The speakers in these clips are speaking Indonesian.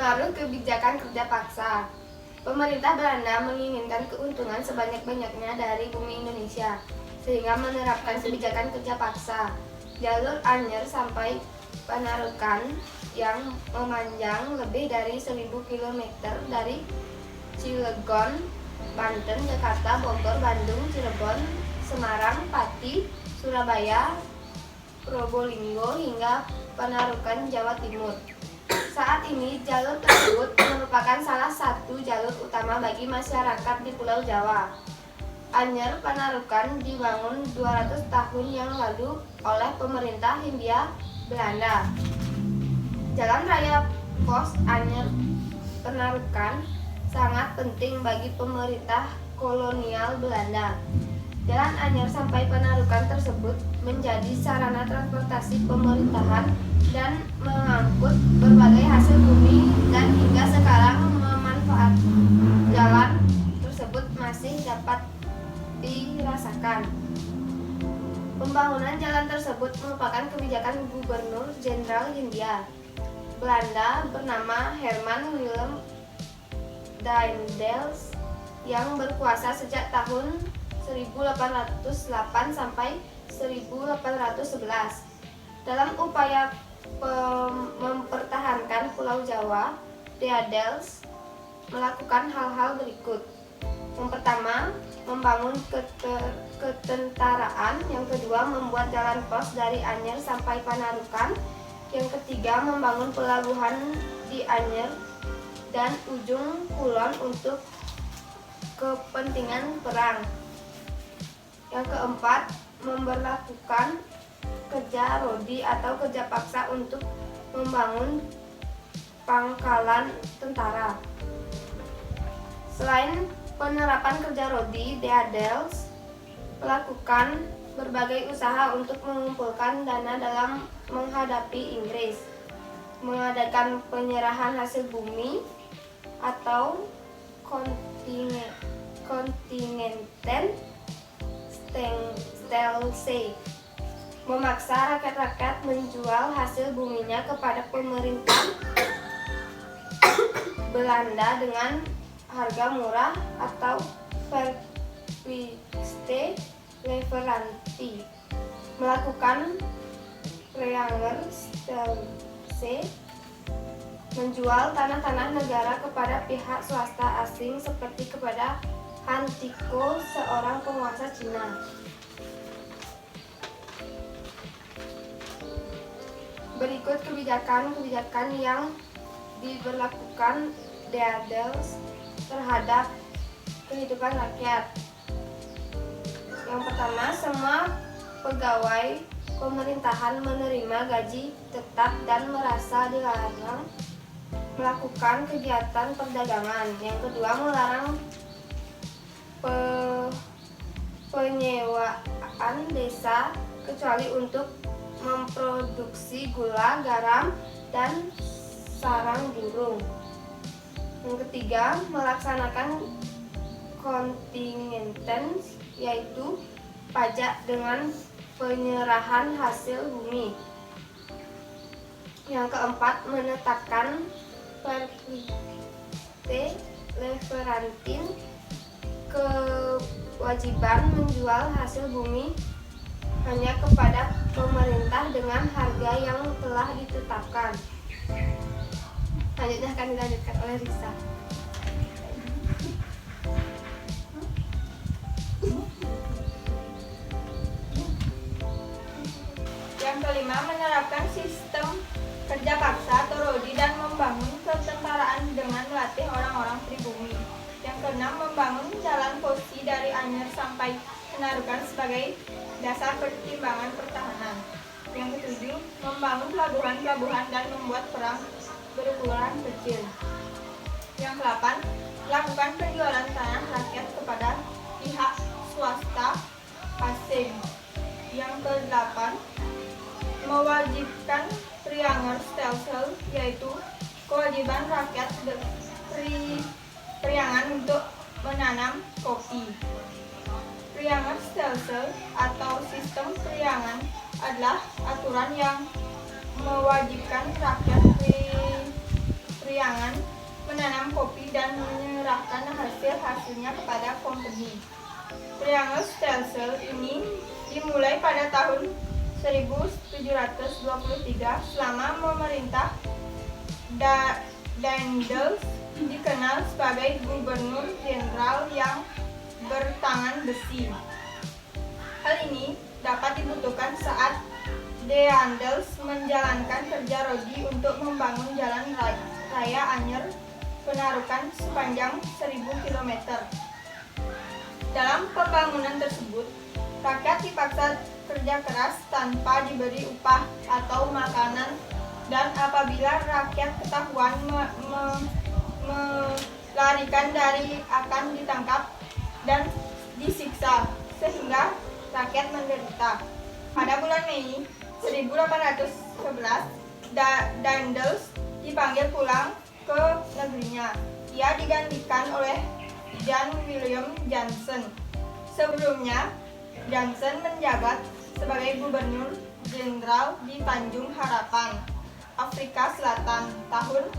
Pengaruh kebijakan kerja paksa. Pemerintah Belanda menginginkan keuntungan sebanyak-banyaknya dari bumi Indonesia, sehingga menerapkan kebijakan kerja paksa. Jalur Anyer sampai Panarukan yang memanjang lebih dari 1000 km dari Cilegon, Banten, Jakarta, Bogor, Bandung, Cirebon, Semarang, Pati, Surabaya, Probolinggo hingga Panarukan, Jawa Timur. Saat ini jalur tersebut merupakan salah satu jalur utama bagi masyarakat di Pulau Jawa. Anyer Panarukan dibangun 200 tahun yang lalu oleh pemerintah Hindia Belanda. Jalan raya pos Anyer Panarukan sangat penting bagi pemerintah kolonial Belanda. Jalan Anyer sampai Panarukan tersebut menjadi sarana transportasi pemerintahan dan mengangkut berbagai hasil bumi, dan hingga sekarang memanfaat jalan tersebut masih dapat dirasakan. Pembangunan jalan tersebut merupakan kebijakan Gubernur Jenderal Hindia Belanda bernama Herman Willem Daendels yang berkuasa sejak tahun 1808 sampai 1811. Dalam upaya mempertahankan Pulau Jawa, Daendels melakukan hal-hal berikut. Yang pertama, membangun ketentaraan. Yang kedua, membuat jalan pos dari Anyer sampai Panarukan. Yang ketiga, membangun pelabuhan di Anyer dan ujung kulon untuk kepentingan perang. Yang keempat, memberlakukan kerja rodi atau kerja paksa untuk membangun pangkalan tentara. Selain penerapan kerja rodi, Daendels melakukan berbagai usaha untuk mengumpulkan dana dalam menghadapi Inggris, mengadakan penyerahan hasil bumi atau kontingenten Stelsel, memaksa rakyat-rakyat menjual hasil buminya kepada pemerintah Belanda dengan harga murah atau verpiste leveranti, melakukan Preanger Stelsel, menjual tanah-tanah negara kepada pihak swasta asing seperti kepada Han Tiko, seorang penguasa Cina. Berikut kebijakan-kebijakan yang diberlakukan Daendels terhadap kehidupan rakyat. Yang pertama, semua pegawai pemerintahan menerima gaji tetap dan merasa dilarang melakukan kegiatan perdagangan. Yang kedua, melarang penyewaan desa kecuali untuk memproduksi gula, garam, dan sarang burung. Yang ketiga, melaksanakan kontingenten, yaitu pajak dengan penyerahan hasil bumi. Yang keempat, menetapkan verpiste leverantin, kewajiban menjual hasil bumi hanya kepada pemerintah dengan harga yang telah ditetapkan. Selanjutnya akan dilanjutkan oleh Risa. Yang kelima, menerapkan sistem kerja paksa atau rodi dan membangun ketentaraan dengan melatih orang-orang pribumi. Yang keenam, membangun jalan posi dari Anyer sampai Panarukan sebagai dasar pertimbangan pertahanan. Yang ketujuh, membangun pelabuhan-pelabuhan dan membuat perang berukuran kecil. Yang ke-8, lakukan penjualan tanah rakyat kepada pihak swasta asing. Yang ke-8, mewajibkan Preanger Stelsel, yaitu kewajiban rakyat Priangan untuk menanam kopi. Preanger Stelsel atau sistem Priangan adalah aturan yang mewajibkan rakyat Priangan menanam kopi dan menyerahkan hasil-hasilnya kepada company. Triangle Stelsel ini dimulai pada tahun 1723 selama memerintah Daendels dikenal sebagai gubernur jenderal yang bertangan besi. Hal ini dapat dibutuhkan saat Daendels menjalankan kerja Rodi untuk membangun jalan raya Anyer Penarukan sepanjang 1000 km. Dalam pembangunan tersebut, rakyat dipaksa kerja keras tanpa diberi upah atau makanan, dan apabila rakyat ketahuan melarikan dari akan ditangkap dan disiksa sehingga rakyat menderita. Pada bulan Mei 1811, Daendels dipanggil pulang ke negerinya. Ia digantikan oleh Jan William Jansen. Sebelumnya, Jansen menjabat sebagai gubernur jenderal di Tanjung Harapan, Afrika Selatan tahun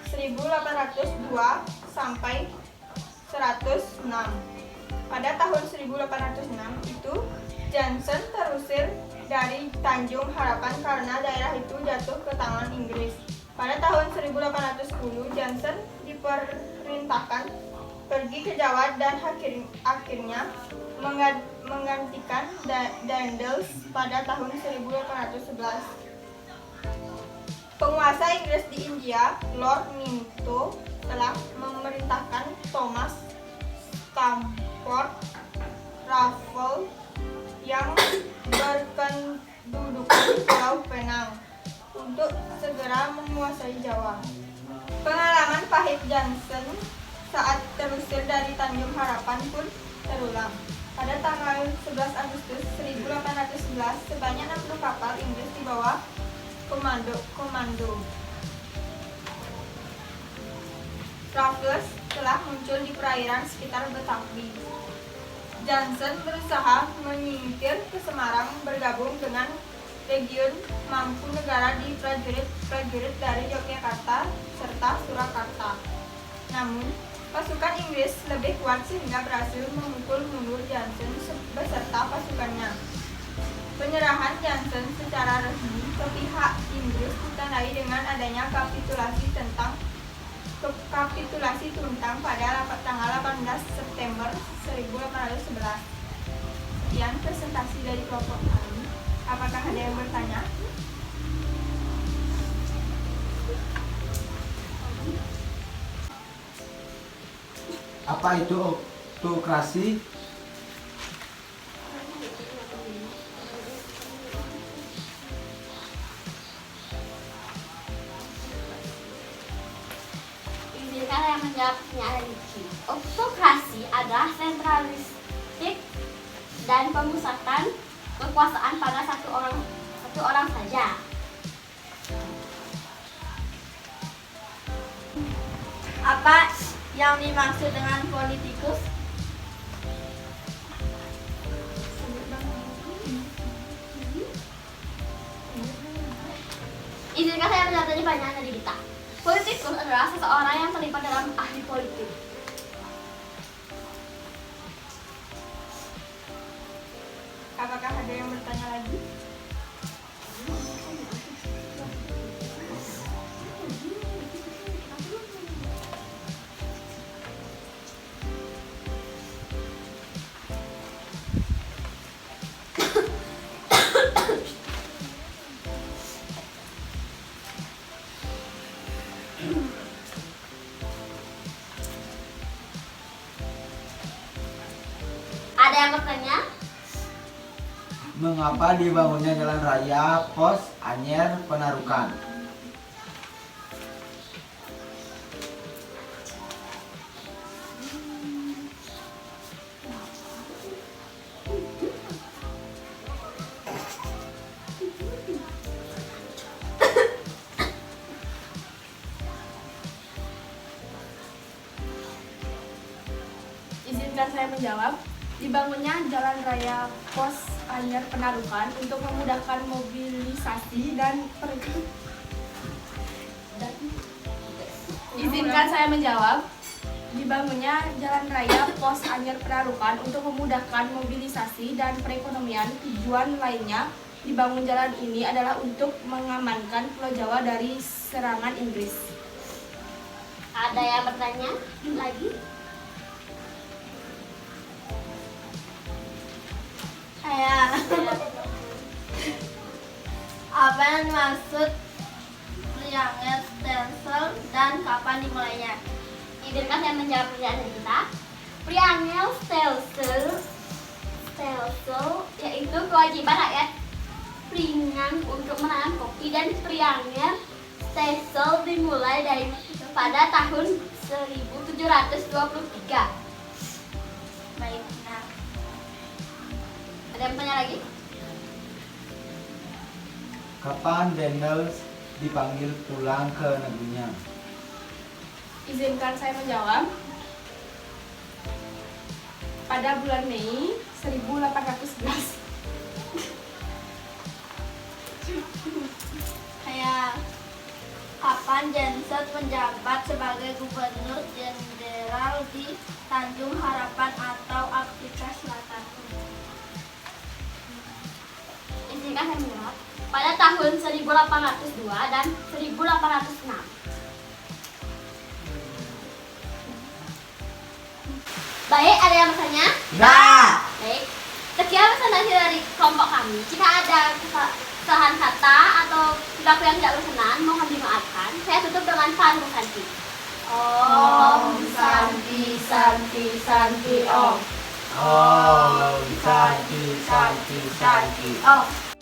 1802 sampai 106. Pada tahun 1806 itu, Jansen terusir dari Tanjung Harapan karena daerah itu jatuh ke tangan Inggris. Pada tahun 1810, Jansen diperintahkan pergi ke Jawa dan akhirnya menggantikan Daendels pada tahun 1811. Penguasa Inggris di India, Lord Minto, telah memerintahkan Thomas Stamford Raffles yang berkedudukan di Pulau Penang untuk segera menguasai Jawa. Pengalaman pahit Jansen saat terusir dari Tanjung Harapan pun terulang. Pada tanggal 11 Agustus 1811, sebanyak 60 kapal Inggris di bawah komando Raffles telah muncul di perairan sekitar Betawi. Jansen berusaha menyingkir ke Semarang, bergabung dengan Legiun Mangkunegara di prajurit dari Yogyakarta serta Surakarta. Namun, pasukan Inggris lebih kuat sehingga berhasil memukul mundur Jansen beserta pasukannya. Penyerahan Jansen secara resmi ke pihak Inggris ditandai dengan adanya kapitulasi Tuntang pada tanggal 18 September 1811. Sekian presentasi dari kelompok kami. Apakah ada yang bertanya? Apa itu autokrasi? Izinkan saya menjawabnya ada di sini. Autokrasi adalah sentralistik dan pemusatan kekuasaan pada satu orang saja. Apa yang dimaksud dengan politikus? Izinkan saya menjawab tadi pertanyaan dari Dita. Politikus adalah seseorang yang terlibat dalam ahli politik. Apakah ada yang bertanya lagi? Ada yang bertanya? Mengapa dibangunnya jalan raya Pos Anyer Penarukan? Izinkan saya menjawab. Dibangunnya jalan raya Pos Anyer Penarukan untuk memudahkan mobilisasi dan Izinkan saya menjawab. Dibangunnya Jalan Raya Pos Anyer Perarukan untuk memudahkan mobilisasi dan perekonomian. Tujuan lainnya dibangun jalan ini adalah untuk mengamankan Pulau Jawa dari serangan Inggris. Ada yang bertanya lagi? Saya. Apa yang dimaksud triangle stencil dan kapan dimulainya? Izinkan saya menjawab pertanyaan kita. Priangel stelsel yaitu kewajiban rakyat Pringan untuk menanam kopi, dan Priangel stelsel dimulai dari pada tahun 1723. Baik, nah. Ada yang bertanya lagi? Kapan Daniels dipanggil pulang ke negerinya? Izinkan saya menjawab. Pada bulan Mei 1811. Kayak kapan Jenset menjabat sebagai Gubernur Jenderal di Tanjung Harapan atau Afrika Selatan? Izinkan saya menjawab. Pada tahun 1802 dan 1806. Baik, ada yang bertanya? Enggak. Baik. Sekian presentasi dari kelompok kami. Jika ada kesalahan kata atau perilaku yang tidak berkenan, mohon dimaafkan. Saya tutup dengan Santi Santi. Om Santi Santi Santi Om. Oh, Santi, Santi, Santi. Om.